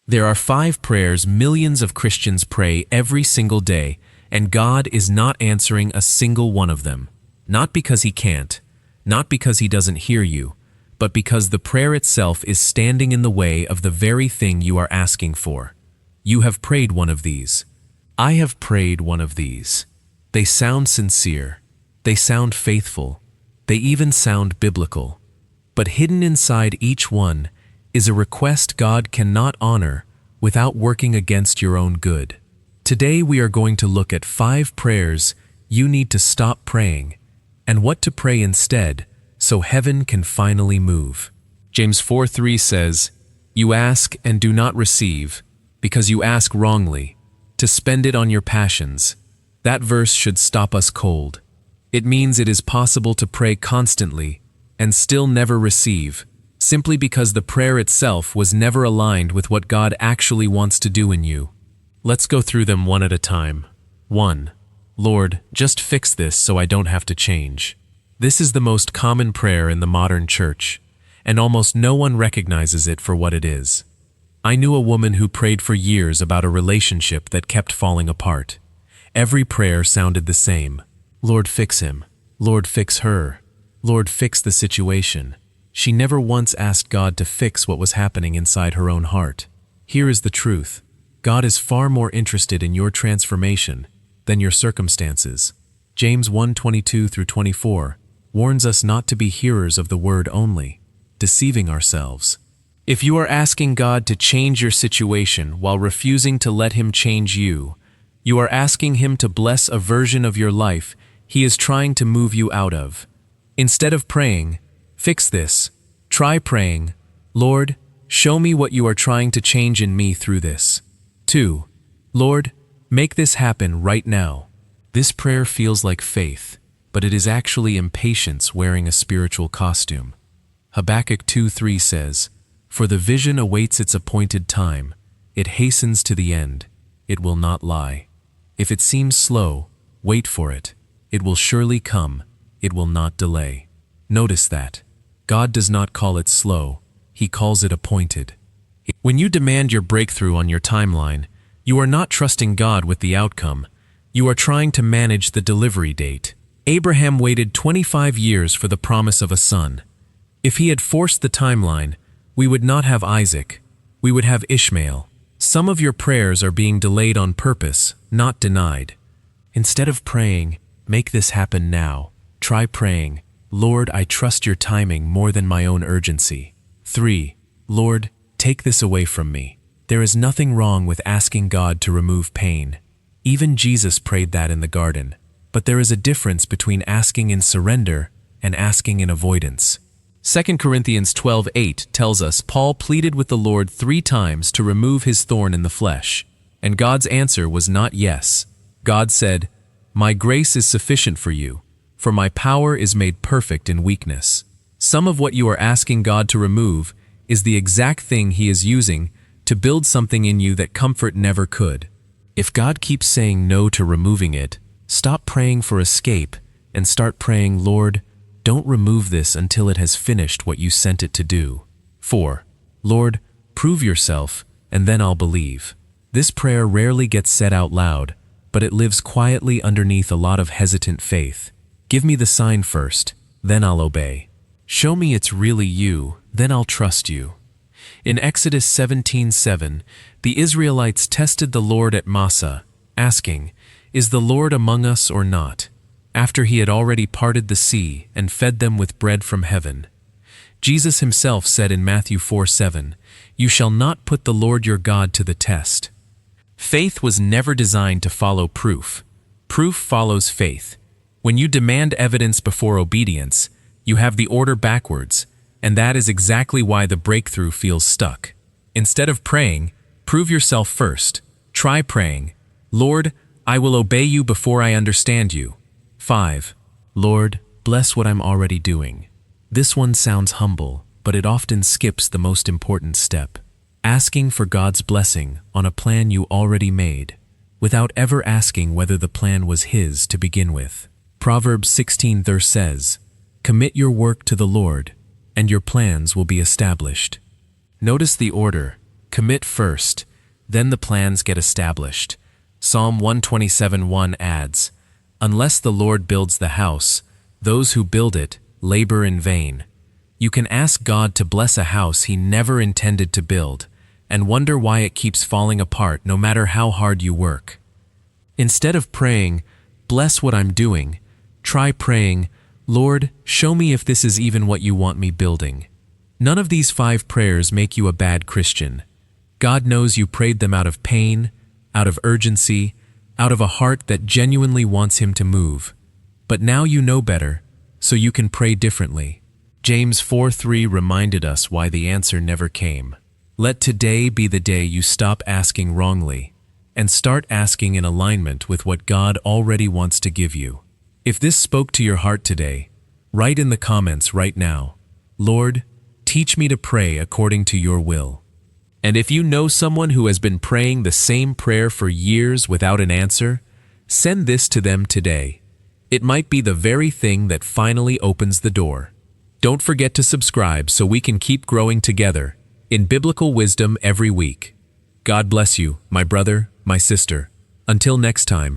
There are 5 prayers millions of Christians pray every single day, and God is not answering a single one of them. Not because He can't, not because He doesn't hear you, but because the prayer itself is standing in the way of the very thing you are asking for. You have prayed one of these. I have prayed one of these. They sound sincere. They sound faithful. They even sound biblical. But hidden inside each one is a request God cannot honor without working against your own good. Today we are going to look at 5 prayers you need to stop praying and what to pray instead so heaven can finally move. James 4:3 says, "You ask and do not receive, because you ask wrongly, to spend it on your passions." That verse should stop us cold. It means it is possible to pray constantly and still never receive, simply because the prayer itself was never aligned with what God actually wants to do in you. Let's go through them one at a time. 1. Lord, just fix this so I don't have to change. This is the most common prayer in the modern church, and almost no one recognizes it for what it is. I knew a woman who prayed for years about a relationship that kept falling apart. Every prayer sounded the same. Lord, fix him. Lord, fix her. Lord, fix the situation. She never once asked God to fix what was happening inside her own heart. Here is the truth. God is far more interested in your transformation than your circumstances. James 1:22-24 warns us not to be hearers of the word only, deceiving ourselves. If you are asking God to change your situation while refusing to let Him change you, you are asking Him to bless a version of your life He is trying to move you out of. Instead of praying, "Fix this," try praying, "Lord, show me what you are trying to change in me through this." 2. Lord, make this happen right now. This prayer feels like faith, but it is actually impatience wearing a spiritual costume. Habakkuk 2:3 says, "For the vision awaits its appointed time. It hastens to the end. It will not lie. If it seems slow, wait for it. It will surely come. It will not delay." Notice that. God does not call it slow. He calls it appointed. When you demand your breakthrough on your timeline, you are not trusting God with the outcome. You are trying to manage the delivery date. Abraham waited 25 years for the promise of a son. If he had forced the timeline, we would not have Isaac. We would have Ishmael. Some of your prayers are being delayed on purpose, not denied. Instead of praying, "Make this happen now," try praying, "Lord, I trust your timing more than my own urgency." 3. Lord, take this away from me. There is nothing wrong with asking God to remove pain. Even Jesus prayed that in the garden. But there is a difference between asking in surrender and asking in avoidance. 2 Corinthians 12:8 tells us Paul pleaded with the Lord 3 times to remove his thorn in the flesh, and God's answer was not yes. God said, "My grace is sufficient for you, for my power is made perfect in weakness." Some of what you are asking God to remove is the exact thing He is using to build something in you that comfort never could. If God keeps saying no to removing it, stop praying for escape and start praying, "Lord, don't remove this until it has finished what you sent it to do." 4. Lord, prove yourself, and then I'll believe. This prayer rarely gets said out loud, but it lives quietly underneath a lot of hesitant faith. Give me the sign first, then I'll obey. Show me it's really you, then I'll trust you. In Exodus 17:7, the Israelites tested the Lord at Massah, asking, "Is the Lord among us or not?" after He had already parted the sea and fed them with bread from heaven. Jesus Himself said in Matthew 4:7, "You shall not put the Lord your God to the test." Faith was never designed to follow proof. Proof follows faith. When you demand evidence before obedience, you have the order backwards, and that is exactly why the breakthrough feels stuck. Instead of praying, prove yourself first. Try praying, "Lord, I will obey you before I understand you." 5. Lord, bless what I'm already doing. This one sounds humble, but it often skips the most important step. Asking for God's blessing on a plan you already made, without ever asking whether the plan was His to begin with. Proverbs 16:3 says, "Commit your work to the Lord, and your plans will be established." Notice the order. Commit first, then the plans get established. Psalm 127:1 adds, "Unless the Lord builds the house, those who build it labor in vain." You can ask God to bless a house He never intended to build, and wonder why it keeps falling apart no matter how hard you work. Instead of praying, "Bless what I'm doing," try praying, "Lord, show me if this is even what you want me building." None of these 5 prayers make you a bad Christian. God knows you prayed them out of pain, out of urgency, out of a heart that genuinely wants Him to move. But now you know better, so you can pray differently. James 4:3 reminded us why the answer never came. Let today be the day you stop asking wrongly and start asking in alignment with what God already wants to give you. If this spoke to your heart today, write in the comments right now, "Lord, teach me to pray according to your will." And if you know someone who has been praying the same prayer for years without an answer, send this to them today. It might be the very thing that finally opens the door. Don't forget to subscribe so we can keep growing together in biblical wisdom every week. God bless you, my brother, my sister. Until next time.